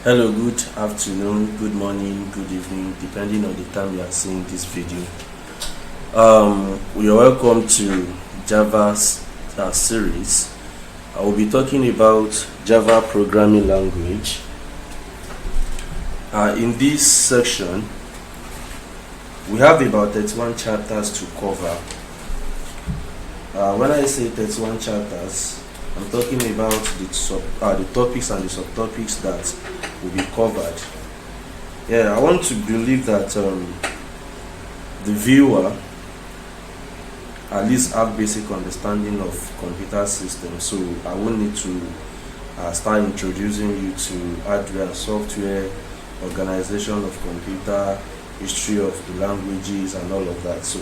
Hello, good afternoon, good morning, good evening, depending on the time you are seeing this video. You are welcome to Java's series. I will be talking about Java programming language. In this section, we have about 31 chapters to cover. When I say 31 chapters, I'm talking about the topics and the subtopics that will be covered. I want to believe that the viewer at least have basic understanding of computer systems, so I won't need to start introducing you to hardware, software, organization of computer, history of the languages and all of that. So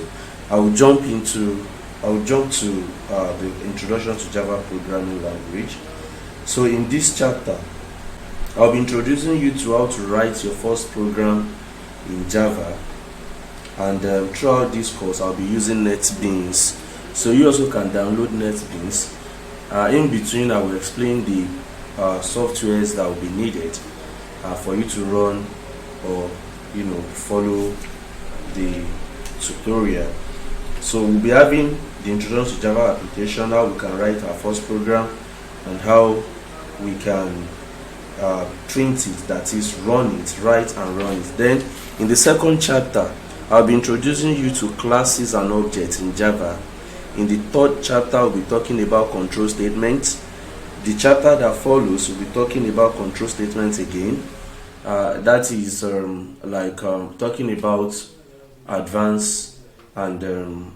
I will jump to the introduction to Java programming language. So in this chapter, I'll be introducing you to how to write your first program in Java, and throughout this course I'll be using NetBeans, so you also can download NetBeans. In between, I will explain the softwares that will be needed for you to run or follow the tutorial. So we'll be having the introduction to Java application, how we can write our first program, and how we can print it, that is, run it, write and run it. Then in the second chapter, I'll be introducing you to classes and objects in Java. In the third chapter, I'll be talking about control statements. The chapter that follows will be talking about control statements again. That is talking about advanced and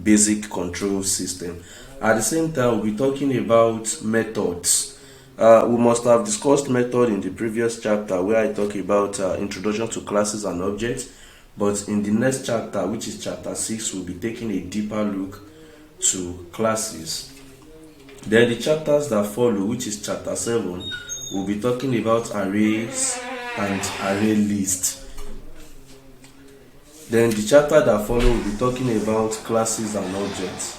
basic control system. At the same time, we'll be talking about methods. We must have discussed method in the previous chapter, where I talk about introduction to classes and objects. But in the next chapter, which is chapter 6, we'll be taking a deeper look to classes. Then the chapters that follow, which is chapter 7, we'll be talking about arrays and array list. Then the chapter that follow, we'll be talking about classes and objects.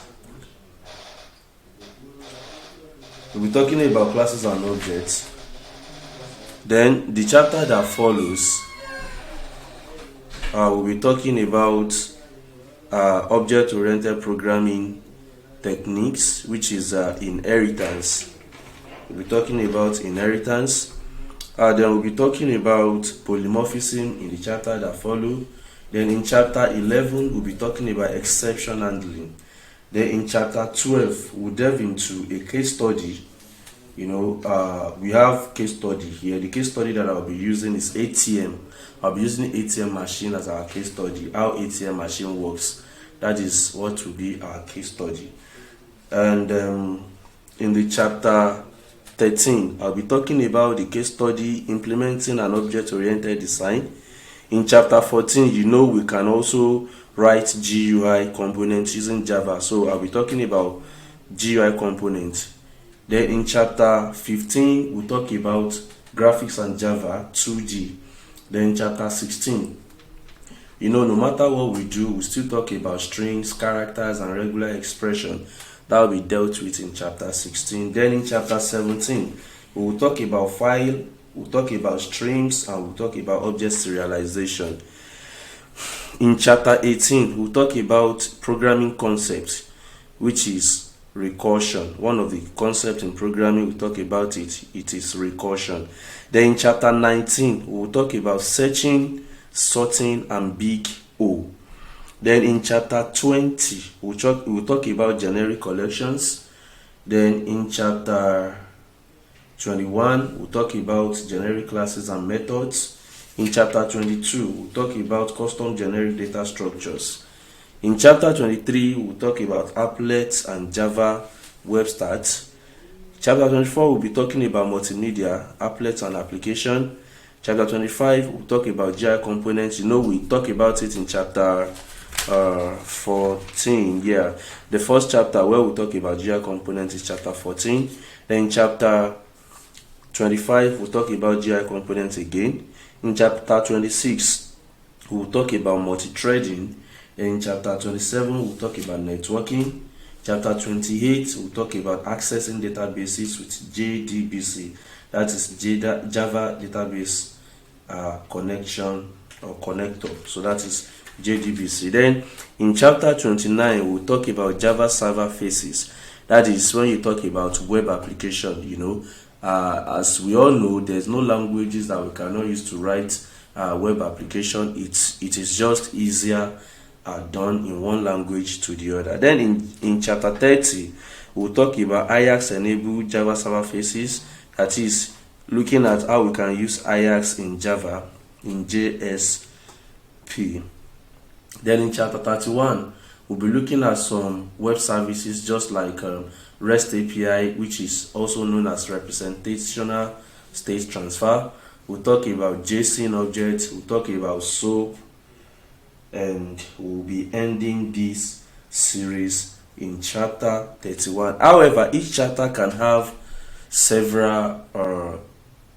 We'll be talking about classes and objects. Then the chapter that follows, we'll be talking about object-oriented programming techniques, which is inheritance. We'll be talking about inheritance. Then we'll be talking about polymorphism in the chapter that follow. Then in chapter 11, we'll be talking about exception handling. Then in chapter 12, we'll delve into a case study. We have case study here. The case study that I'll be using is ATM. I'll be using ATM machine as our case study, how ATM machine works. That is what will be our case study. And in the chapter 13, I'll be talking about the case study implementing an object-oriented design. In chapter 14, we can also write GUI components using Java. So I'll be talking about GUI components. Then in chapter 15, we'll talk about graphics and Java 2D. Then in chapter 16, no matter what we do, we still talk about strings, characters, and regular expression. That will be dealt with in chapter 16. Then in chapter 17, we will talk about file, we'll talk about streams, and we'll talk about object serialization. In chapter 18, we'll talk about programming concepts, which is recursion. One of the concepts in programming, we talk about it is recursion. Then in chapter 19, we'll talk about searching, sorting, and big O. Then in chapter 20, we'll talk about generic collections. Then in chapter 21, we'll talk about generic classes and methods. In chapter 22, we'll talk about custom generic data structures. In chapter 23, we'll talk about applets and Java web start. Chapter 24, we'll be talking about multimedia, applets and application. Chapter 25, we'll talk about GI components. We talk about it in chapter 14. The first chapter where we talk about GI components is chapter 14. Then in chapter 25, we'll talk about GI components again. In chapter 26, we'll talk about multi-threading. In chapter 27, we'll talk about networking. Chapter 28 will talk about accessing databases with JDBC, that is Java Database Connection or Connector. So that is JDBC. Then in chapter 29 we'll talk about Java Server Faces. That is when you talk about web application. As we all know, there's no languages that we cannot use to write web application. It is just easier done in one language to the other. Then in chapter 30 we'll talk about Ajax enabled Java Server Faces. That is looking at how we can use Ajax in Java in JSP. Then in chapter 31 we'll be looking at some web services just like REST API, which is also known as representational state transfer. We'll talk about JSON objects, we'll talk about SOAP, and we'll be ending this series in chapter 31. However, each chapter can have several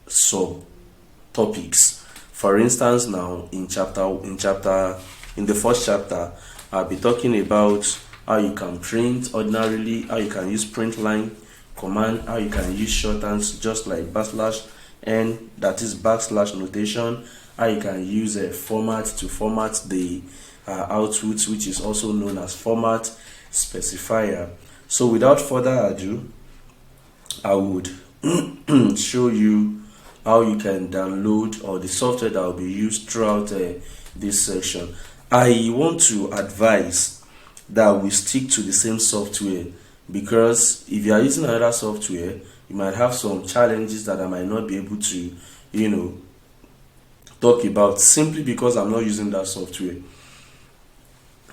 subtopics. For instance, now in the first chapter, I'll be talking about how you can print ordinarily, how you can use print line command, how you can use shorthands just like \n, that is backslash notation, how you can use a format to format the outputs, which is also known as format specifier. So without further ado, I would show you how you can download or the software that will be used throughout this section. I want to advise that we stick to the same software, because if you are using another software, you might have some challenges that I might not be able to, talk about simply because I'm not using that software.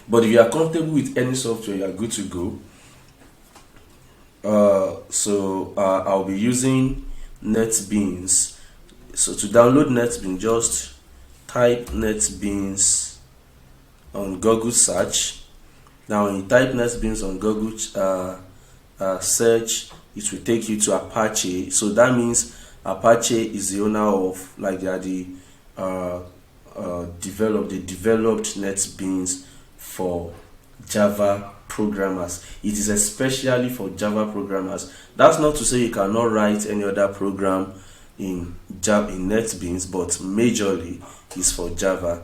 But if you are comfortable with any software, you are good to go. I'll be using NetBeans. So to download NetBeans, just type NetBeans on Google search. Now when you type NetBeans on Google search, it will take you to Apache. So that means Apache is the owner of, like, they are the developed NetBeans for Java programmers. It is especially for Java programmers. That's not to say you cannot write any other program in NetBeans, but majorly is for Java.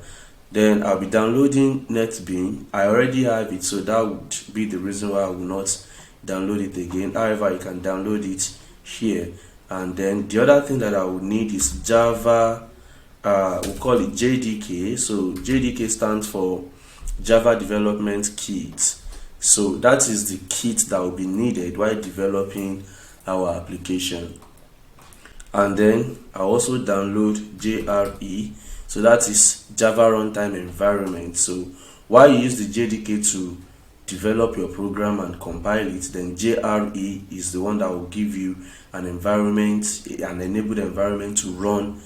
Then I'll be downloading NetBeans. I already have it, so that would be the reason why I will not download it again. However, you can download it here. And then the other thing that I would need is Java, we'll call it JDK. So JDK stands for Java Development Kit. So that is the kit that will be needed while developing our application. And then I also download JRE. So that is Java Runtime Environment. So while you use the JDK to develop your program and compile it, then JRE is the one that will give you an environment, an enabled environment to run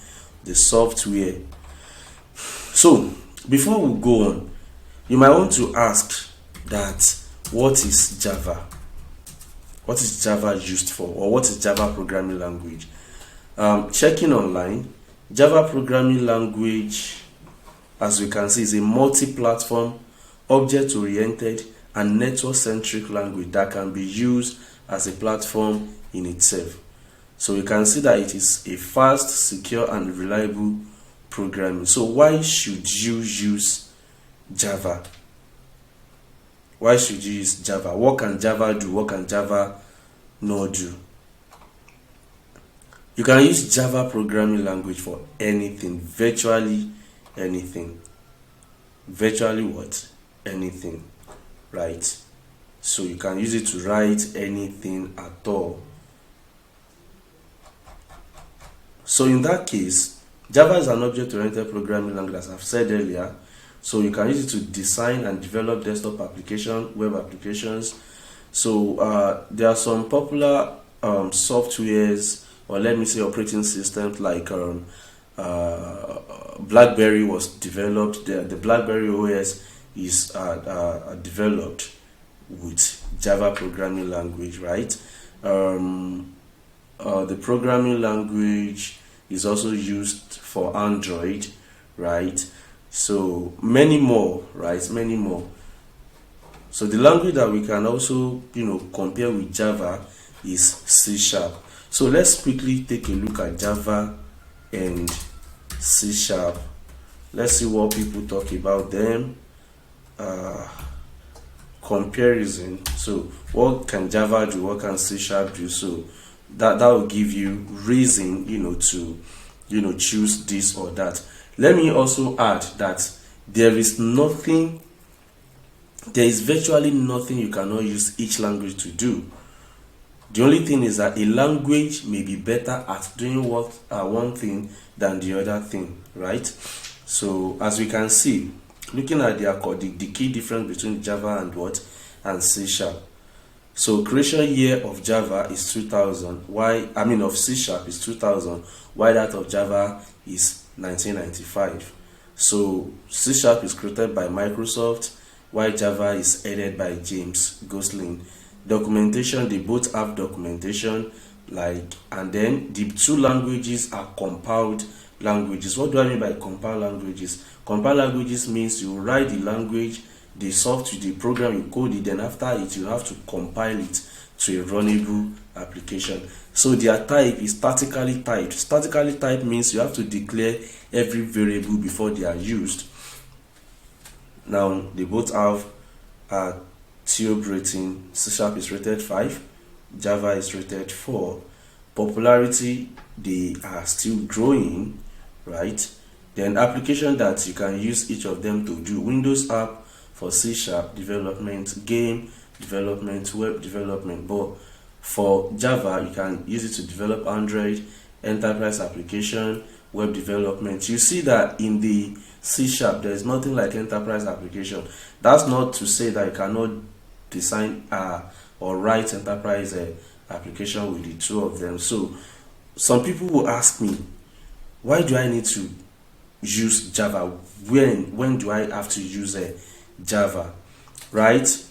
the software. So before we go on, you might want to ask that, what is Java? What is Java used for? Or what is Java programming language? Checking online, Java programming language, as we can see, is a multi-platform, object-oriented, and network-centric language that can be used as a platform in itself. So we can see that it is a fast, secure, and reliable programming. So why should you use Java? Why should you use Java? What can Java do? What can Java not do? You can use Java programming language for anything, virtually anything. Virtually what? Anything, right? So you can use it to write anything at all. So in that case, Java is an object-oriented programming language, as I've said earlier. So you can use it to design and develop desktop applications, web applications. So there are some popular softwares, or let me say operating systems, like BlackBerry was developed. The BlackBerry OS is developed with Java programming language, right? The programming language is also used for Android, right? So many more, right? Many more. So the language that we can also, compare with Java is C Sharp. So let's quickly take a look at Java and C Sharp. Let's see what people talk about them. Comparison. So what can Java do? What can C Sharp do? So that will give you reason, to choose this or that. Let me also add that there is virtually nothing you cannot use each language to do. The only thing is that a language may be better at doing one thing than the other thing, right? So as we can see, looking at the key difference between Java and C Sharp. So creation year of Java is 2000, of C Sharp is 2000, while that of Java is 1995. So C Sharp is created by Microsoft, while Java is headed by James Gosling. Documentation, they both have documentation, and then the two languages are compiled languages. What do I mean by compiled languages? Compiled languages means you write the language, the software, the program, you code it, then after it you have to compile it to a runnable application. So their type is statically typed. Statically typed means you have to declare every variable before they are used. Now they both have TOB rating. C Sharp is rated 5, Java is rated 4. Popularity, they are still growing, right? Then application that you can use each of them to do: Windows app for C Sharp development, game development, web development. But for Java, you can use it to develop Android, enterprise application, web development. You see that in the C Sharp, there is nothing like enterprise application. That's not to say that you cannot design or write enterprise application with the two of them. So some people will ask me, why do I need to use Java? When do I have to use Java, right?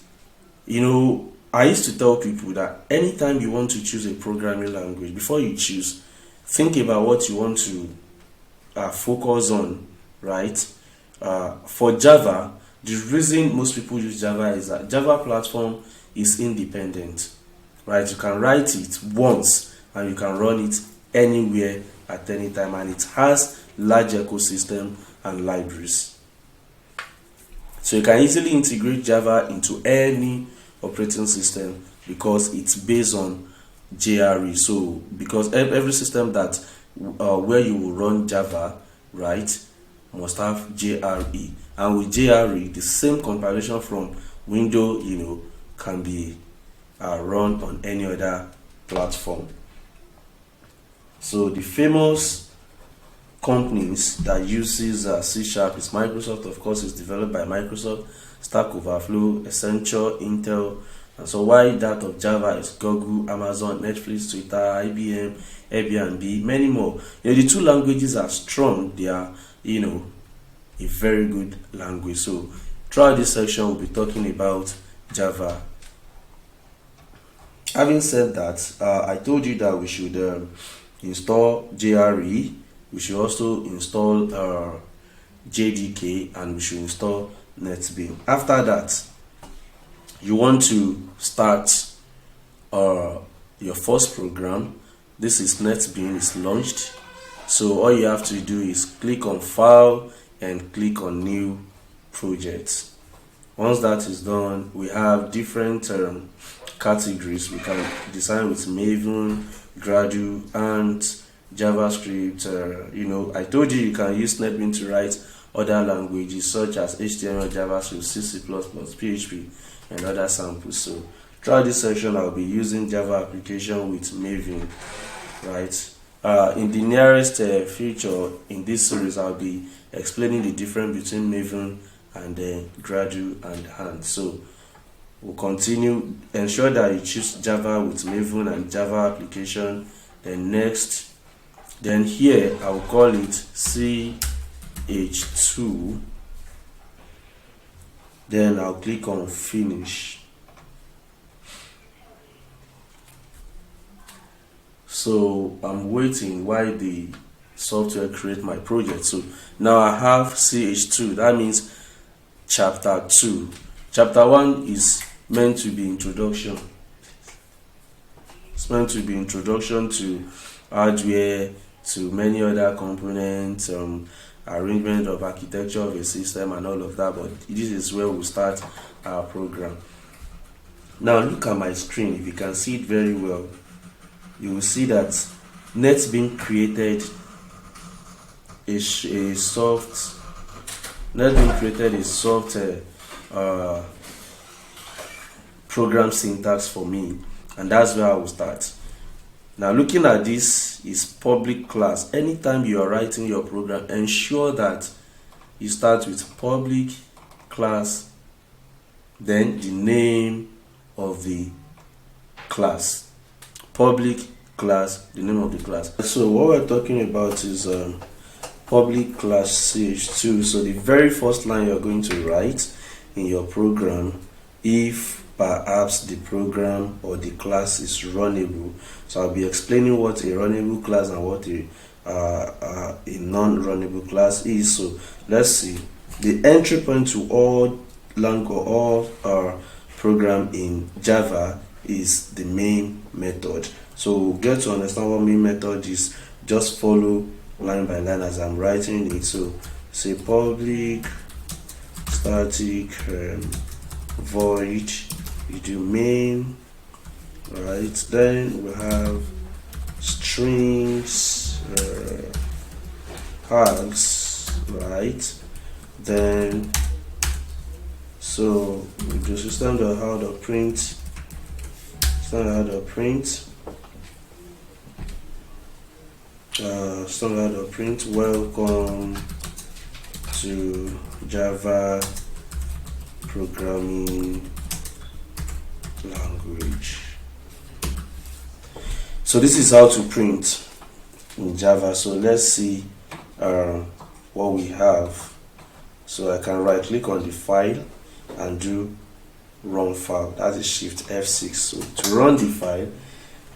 I used to tell people that anytime you want to choose a programming language, before you choose, think about what you want to focus on, right? For Java, the reason most people use Java is that Java platform is independent, right? You can write it once and you can run it anywhere at any time, and it has large ecosystem and libraries. So you can easily integrate Java into any operating system because it's based on JRE. So because every system that where you will run Java, right, must have JRE, and with JRE the same compilation from Windows can be run on any other platform. So the famous companies that uses C Sharp is Microsoft. Of course, it's developed by Microsoft. Stack Overflow, Accenture, Intel. And so why that of Java is Google, Amazon, Netflix, Twitter, IBM, Airbnb, many more. The two languages are strong. They are, a very good language. So throughout this section, we'll be talking about Java. Having said that, I told you that we should install JRE. We should also install JDK, and we should install NetBeans. After that, you want to start your first program. This is NetBeans, it's launched. So all you have to do is click on File and click on New Project. Once that is done, we have different categories. We can design with Maven, Gradle, and JavaScript. I told you can use NetBeans to write other languages such as HTML, JavaScript, C++, PHP, and other samples. So throughout this section, I'll be using Java application with Maven, right? In the nearest future in this series, I'll be explaining the difference between Maven and Gradle and Hand. So we'll continue. Ensure that you choose Java with Maven and Java application. Then here I'll call it CH2. Then I'll click on Finish. So I'm waiting while the software create my project. So now I have CH2. That means chapter 2. Chapter 1 is meant to be introduction. It's meant to be introduction to hardware, to many other components, arrangement of architecture of a system and all of that, but this is where we start our program. Now look at my screen. If you can see it very well, you will see that NetBeans created a soft program syntax for me, and that's where I will start. Now looking at this is public class. Anytime you are writing your program, ensure that you start with public class, then the name of the class. Public class, the name of the class. So what we're talking about is public class ch2. So the very first line you're going to write in your program, if perhaps the program or the class is runnable. So I'll be explaining what a runnable class and what a non-runnable class is. So let's see. The entry point to all program in Java is the main method. So we'll get to understand what main method is. Just follow line by line as I'm writing it. So say public static void, you do main, right? Then we have strings args, right? Then so we do system.out.print, system.out.print welcome to Java programming language. So this is how to print in Java. So let's see what we have. So I can right click on the file and do run file. That is shift F6. So to run the file,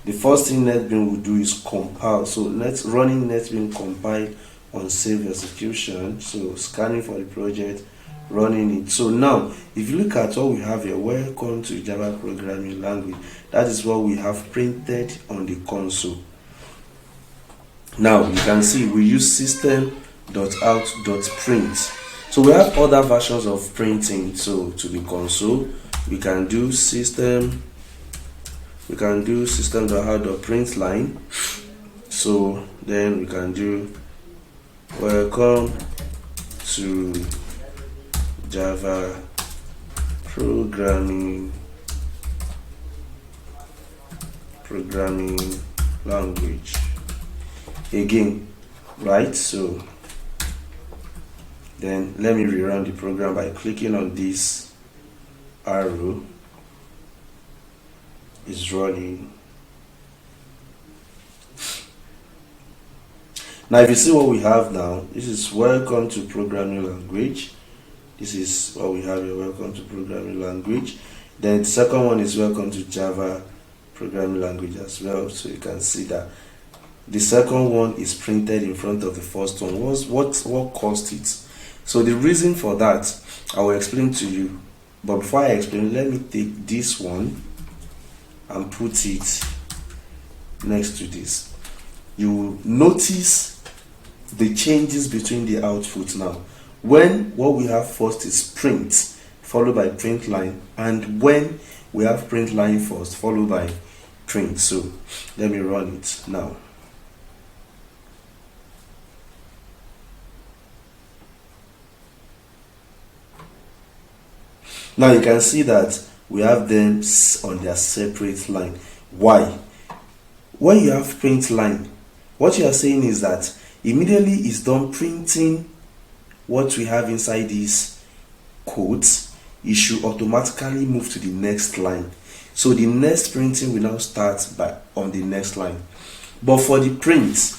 the first thing NetBeans will do is compile. So running NetBeans compile on save execution. So scanning for the project, running it. So now if you look at what we have here, welcome to Java programming language, that is what we have printed on the console. Now you can see we use system.out.print. so we have other versions of printing. So to the console we can do system.out.print line. So then we can do welcome to Java programming language again, right? So then let me rerun the program by clicking on this arrow. Is running. Now if you see what we have now, this is welcome to programming language. This is what we have here, welcome to programming language. Then the second one is welcome to Java programming language as well. So you can see that the second one is printed in front of the first one. What caused it? So the reason for that I will explain to you, but before I explain, let me take this one and put it next to this. You will notice the changes between the output now. When what we have first is print followed by print line, and when we have print line first followed by print. So let me run it now. Now you can see that we have them on their separate line. Why? When you have print line, what you are saying is that immediately it's done printing what we have inside these codes, it should automatically move to the next line. So the next printing will now start on the next line. But for the print,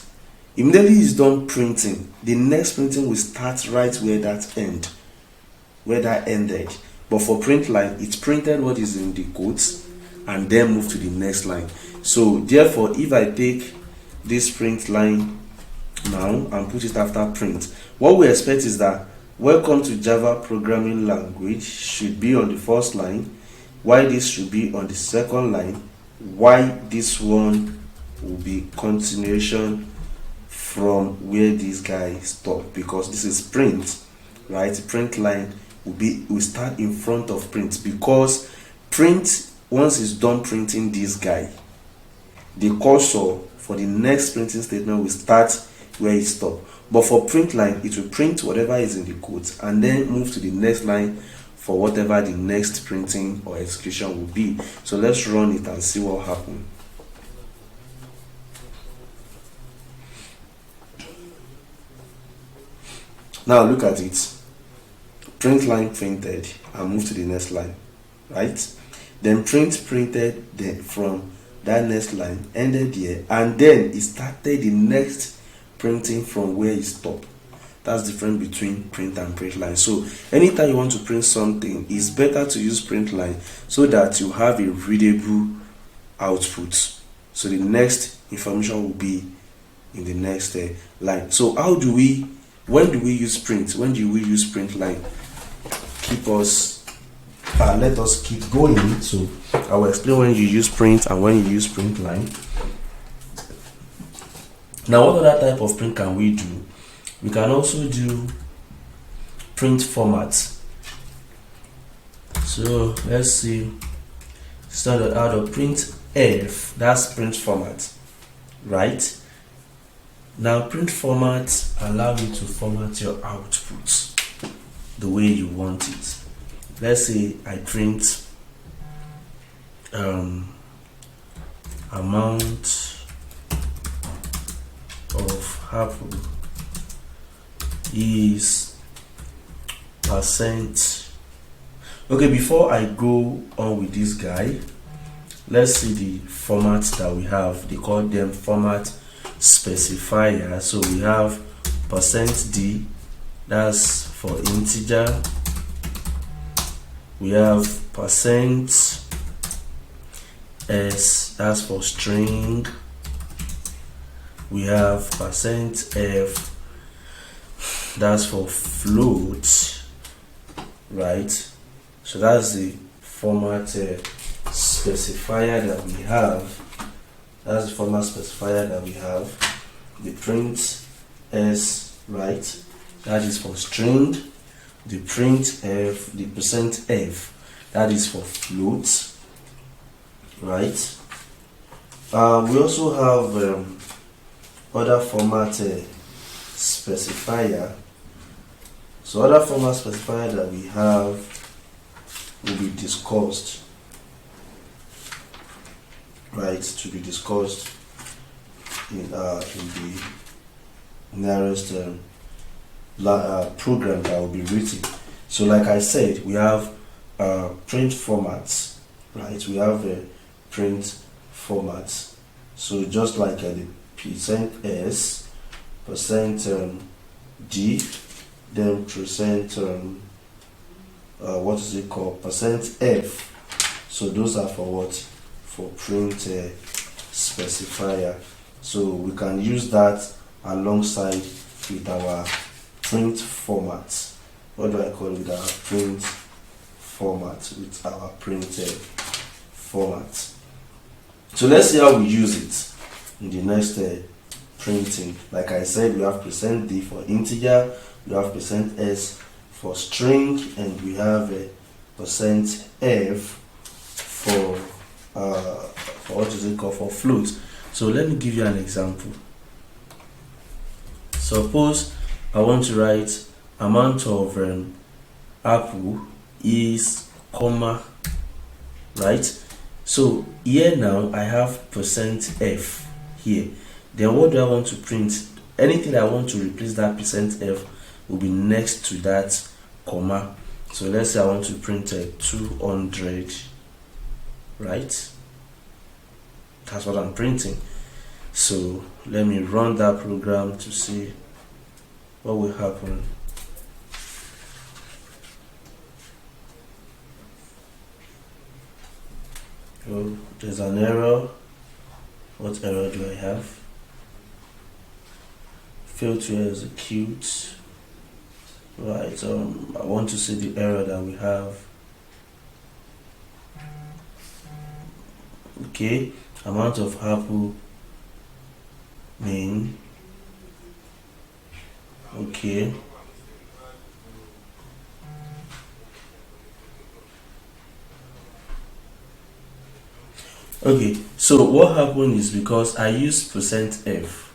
immediately it's done printing, the next printing will start right where that ended. But for print line, it's printed what is in the codes and then move to the next line. So therefore, if I take this print line now and put it after print, what we expect is that welcome to Java programming language should be on the first line, why this should be on the second line, why this one will be continuation from where this guy stopped, because this is print, right? Print line will start in front of print, because print, once it's done printing this guy, the cursor for the next printing statement will start where it stopped. But for print line, it will print whatever is in the code and then move to the next line for whatever the next printing or execution will be. So let's run it and see what happens. Now look at it. Print line printed and move to the next line, right? Then print printed then from that next line, ended here, and then it started the next printing from where it stopped. That's the difference between print and print line. So anytime you want to print something, it's better to use print line so that you have a readable output. So the next information will be in the next line. So when do we use print? When do we use print line? Let us keep going. So I will explain when you use print and when you use print line. Now, what other type of print can we do? We can also do print formats. So let's see. Start out of print f. That's print format, right? Now, print format allow you to format your output the way you want it. Let's say I print amount of apple is %. Okay, before I go on with this guy, let's see the formats that we have. They call them format specifier. So we have %d, that's for integer. We have %s, that's for string. We have %f, that's for float, right? So that's the format specifier that we have. That's the format specifier that we have. The print s, right? That is for string. The print f, the %f, that is for float, right? We also have other format specifier. So other format specifier that we have will be discussed, right? To be discussed in the nearest program that will be written. So like I said, we have print formats, right? We have print formats. So just like the %s, %d, then what is it called, %f. So those are for what? For print specifier. So we can use that alongside with our print format. What do I call it? With our print format, with our print format. So let's see how we use it in the next printing. Like I said, we have %d for integer, we have %s for string, and we have %f for what is it called, for float. So let me give you an example. Suppose I want to write amount of apple is comma, right? So here now I have %f here. Then what do I want to print? Anything that I want to replace that %f will be next to that comma. So let's say I want to print 200, right? That's what I'm printing. So let me run that program to see what will happen. Oh, there's an error. What error do I have? Failed to execute. right? I want to see the error that we have. Okay, amount of apple main. Okay, okay, so what happened is because I used %f,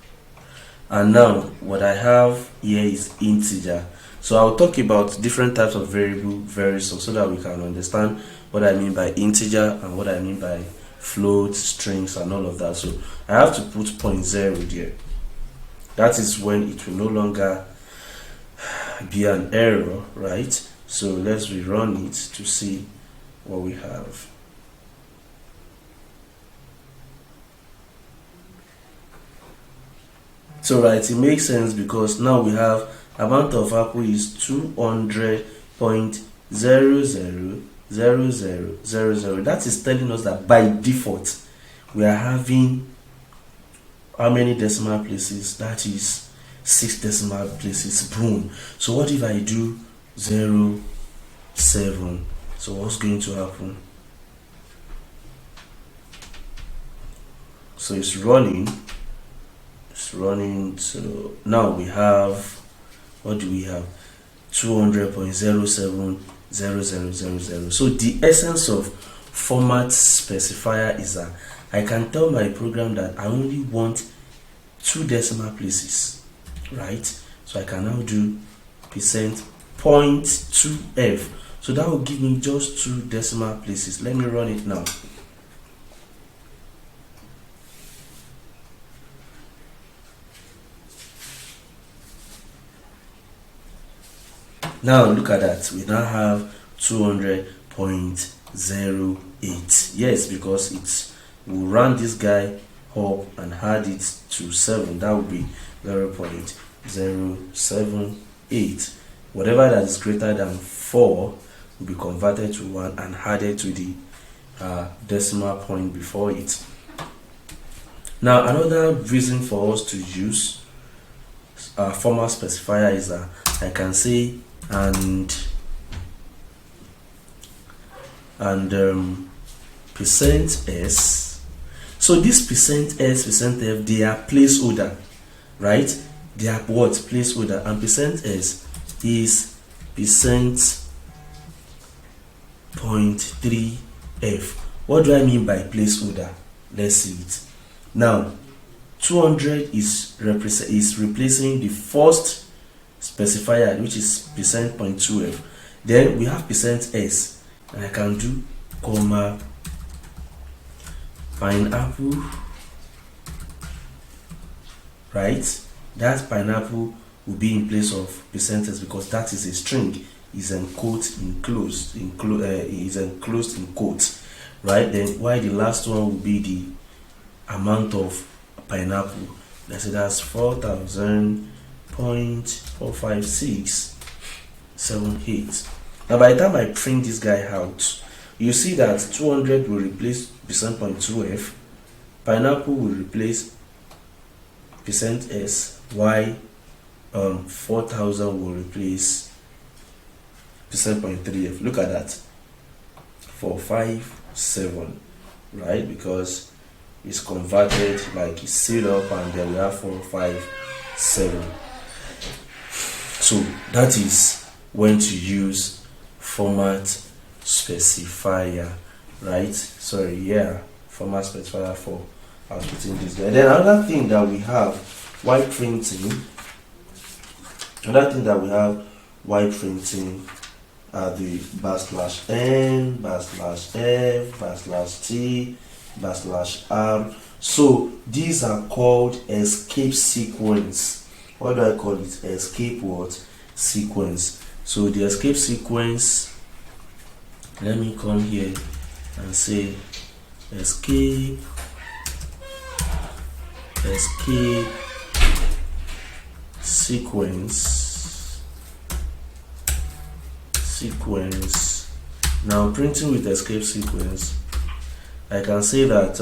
and now what I have here is integer. So I'll talk about different types of variable very soon, so that we can understand what I mean by integer and what I mean by float, strings, and all of that. So I have to put 0.0 there. That is when it will no longer be an error, right? So let's rerun it to see what we have. So right, it makes sense because now we have amount of apple is 200.000000. That is telling us that by default we are having how many decimal places? That is 6 decimal places. Boom. So what if I do 0, 7? So what's going to happen? So it's running. So now we have, what do we have? 200.070000. So the essence of format specifier is that I can tell my program that I only want 2 decimal places, right? So I can now do %.2f. So that will give me just 2 decimal places. Let me run it now. Now look at that, we now have 200.08. yes, because it will run this guy up and add it to 7. That would be 0.078. Whatever that is greater than 4 will be converted to 1 and added to the decimal point before it. Now another reason for us to use format specifier is that I can say and %s. So this %s, %f, they are placeholder, right? They are what? Placeholder. And %s is %.3f. What do I mean by placeholder? Let's see it. Now 200 is replacing the first specifier, which is %.2f. Then we have %s, and I can do comma pineapple, right? That pineapple will be in place of %s because that is a string, is enclosed in quotes, right? Then while the last one will be the amount of pineapple. Let's say that's 4,000.45678. Now by the time I print this guy out, you see that 200 will replace %.2f, pineapple will replace %s, while 4,000 will replace %.3f. Look at that, 457, right? Because it's converted, like it's sealed up, and then we have 457. So that is when to use format specifier, right? Format specifier for outputting this guy. Then another thing that we have while printing, are the \n, \f, \t, \r. So these are called escape sequence. What do I call it? Escape what? Sequence. So the escape sequence, let me come here and say escape sequence. Now printing with escape sequence, I can say that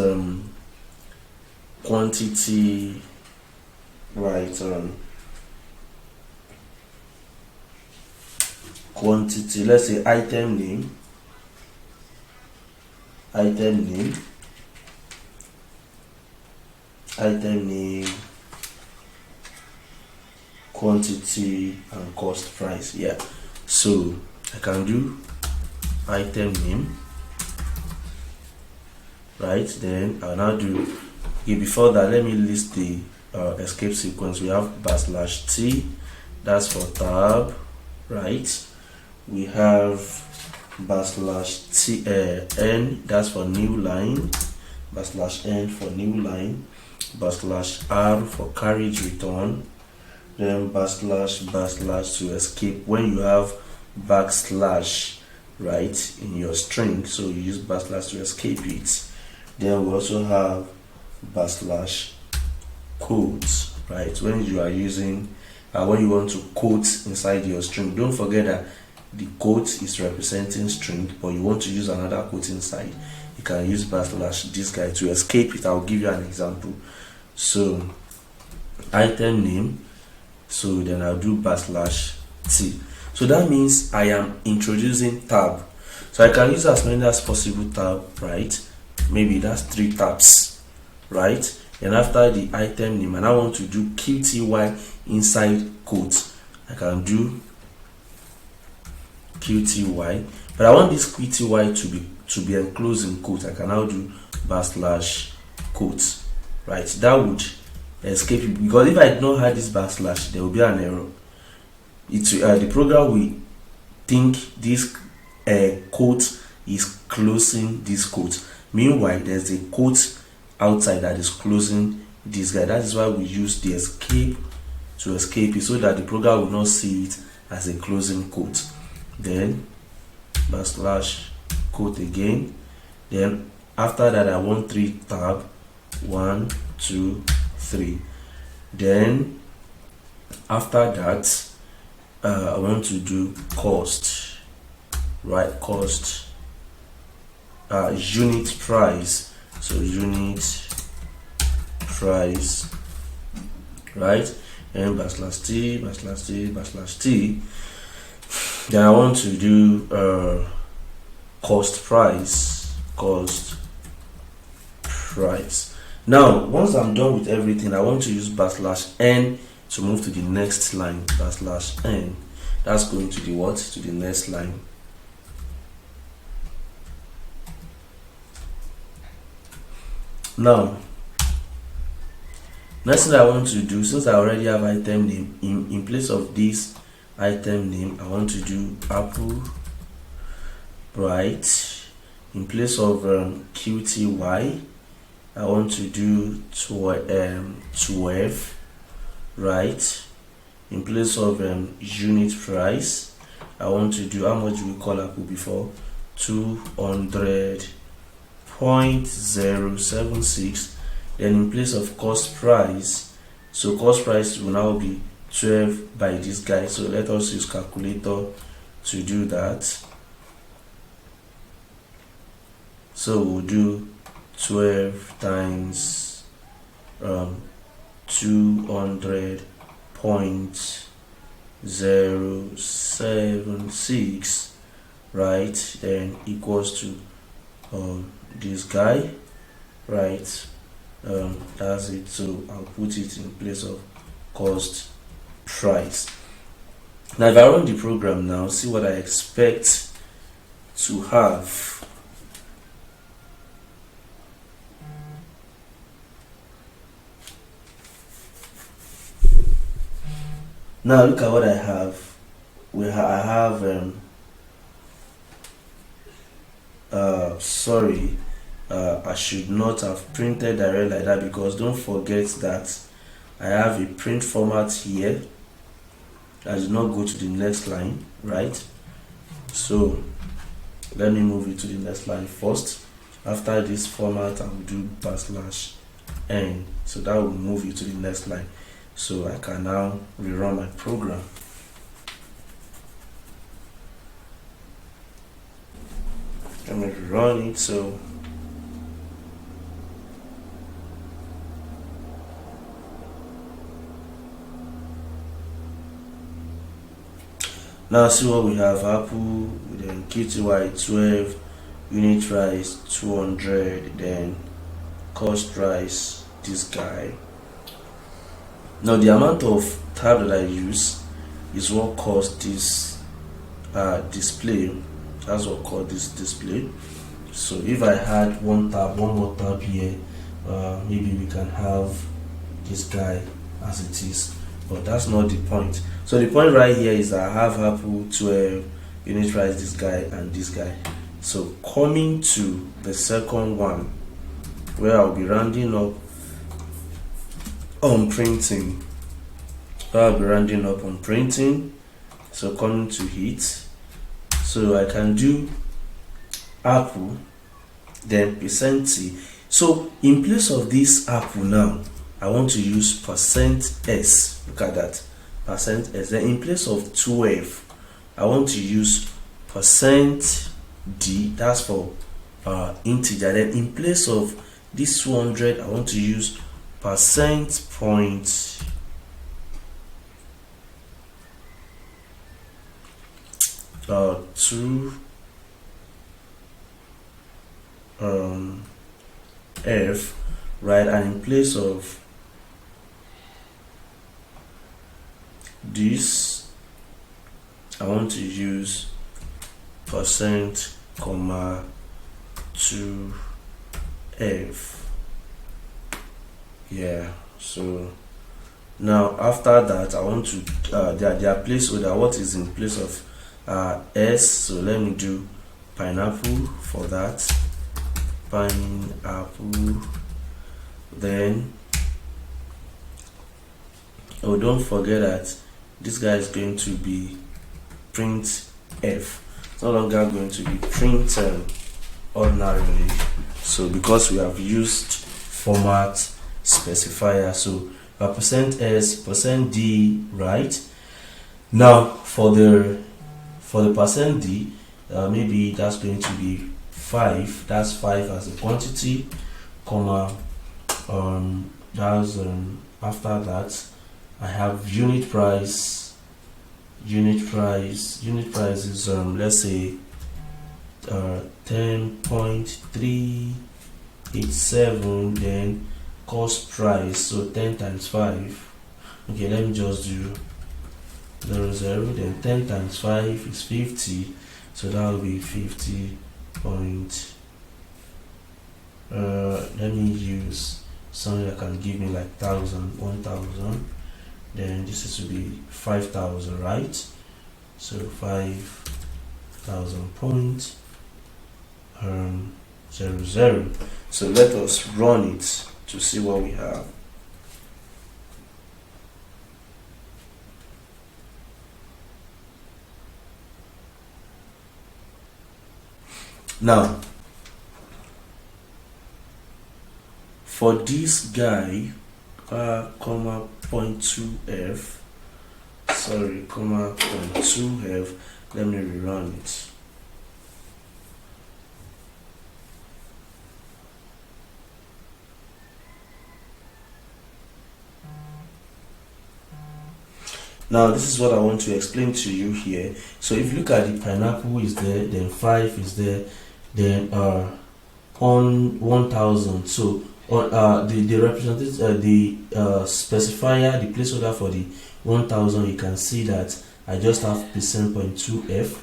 quantity, right, quantity, let's say item name, quantity, and cost price. Yeah, so I can do item name, right? Then I'll now do, okay, before that let me list the escape sequence. We have /t, that's for tab, right? We have /n, that's for new line, /n for new line, /r for carriage return, then / to escape. When you have backslash, right, in your string, so you use / to escape it. Then we also have /quotes, right, when you are using when you want to quote inside your string. Don't forget that the quote is representing string, but you want to use another quote inside, you can use / this guy to escape it. I'll give you an example. So item name, so then I'll do /t. So that means I am introducing tab, so I can use as many as possible tab, right? Maybe that's 3 tabs, right? And after the item name, and I want to do QTY inside quote, I can do QTY, but I want this QTY to be enclosed in quote. I can now do /quote, right? That would escape it, because if I did not have this / there will be an error. The program will think this quote is closing this quote. Meanwhile, there's a quote outside that is closing this guy. That is why we use the escape to escape it, so that the program will not see it as a closing quote. Then /quote again. Then after that, I want 3 tab, 1, 2, 3. Then after that, I want to do cost, right? Cost, unit price, so unit price, right? And /t. Then I want to do cost price. Now once I'm done with everything, I want to use /n to move to the next line. /n, that's going to the what? To the next line. Now next thing I want to do, since I already have item name, in place of this item name, I want to do apple, right? In place of QTY, I want to do 12, right? In place of unit price, I want to do, how much we call apple before? 200.076. Then in place of cost price, so cost price will now be 12 by this guy. So let us use calculator to do that. So we'll do 12 times 200.076, right? Then equals to this guy, right? That's it. So I'll put it in place of cost price. Now if I run the program now, see what I expect to have. Now look at what I have. I have I should not have printed direct like that, because don't forget that I have a print format here. I did not go to the next line, right? So let me move it to the next line first. After this format, I will do /n, so that will move it to the next line. So I can now rerun my program. Let me run it. So Now see what we have: Apple, then KTY 12, unit price 200, then cost price this guy. Now the amount of tab that I use is what caused this display. That's what caused this display. So if I had one more tab here, maybe we can have this guy as it is, but that's not the point. So the point right here is that I have Apple 12, unit price this guy and this guy. So coming to the second one, where I'll be rounding up on printing. So coming to it, so I can do Apple, then %T. So in place of this Apple now, I want to use %S. Look at that, %S. Then in place of 12, I want to use %D. That's for integer. Then in place of this 200, I want to use %point to F, right? And in place of this, I want to use %, to F. Yeah, so now after that, I want to their placeholder, what is in place of S. So let me do pineapple for that. Pineapple. Then don't forget that this guy is going to be print F. It's no longer going to be print ordinarily. So because we have used format specifier, so %S, %D, right? Now for the %D, maybe that's going to be 5. That's 5 as a quantity, comma. After that, I have unit price. Unit price is let's say 10.387. Then cost price, so 10 times 5. Okay, let me just do 00. Then 10 times 5 is 50, so that will be 50 point. Let me use something that can give me like 1000. Then this will be 5000, right? So 5000 point 00. So let us run it to see what we have. Now for this guy, .2F, sorry, .2F, let me rerun it. Now this is what I want to explain to you here. So if you look at the pineapple is there, then 5 is there, then on 1000. So on the representative, the specifier, the placeholder for the 1000, you can see that I just have %.2F.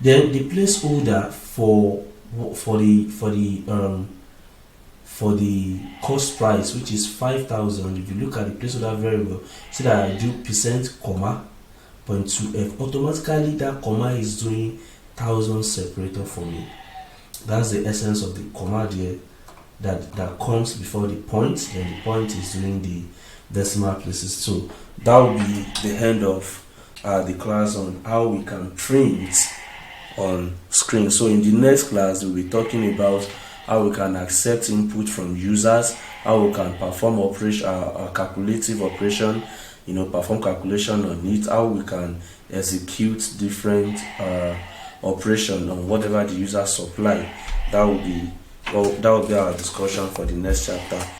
Then the placeholder for the cost price, which is 5000. If you look at the placeholder very well, see that I do %, .2F. Automatically that comma is doing 1000 separator for me. That's the essence of the comma there, that comes before the point. Then the point is doing the decimal places. So that will be the end of the class on how we can print on screen. So in the next class, we'll be talking about how we can accept input from users, how we can perform operation, calculative operation, perform calculation on it, how we can execute different operation on whatever the user supply. That will be our discussion for the next chapter.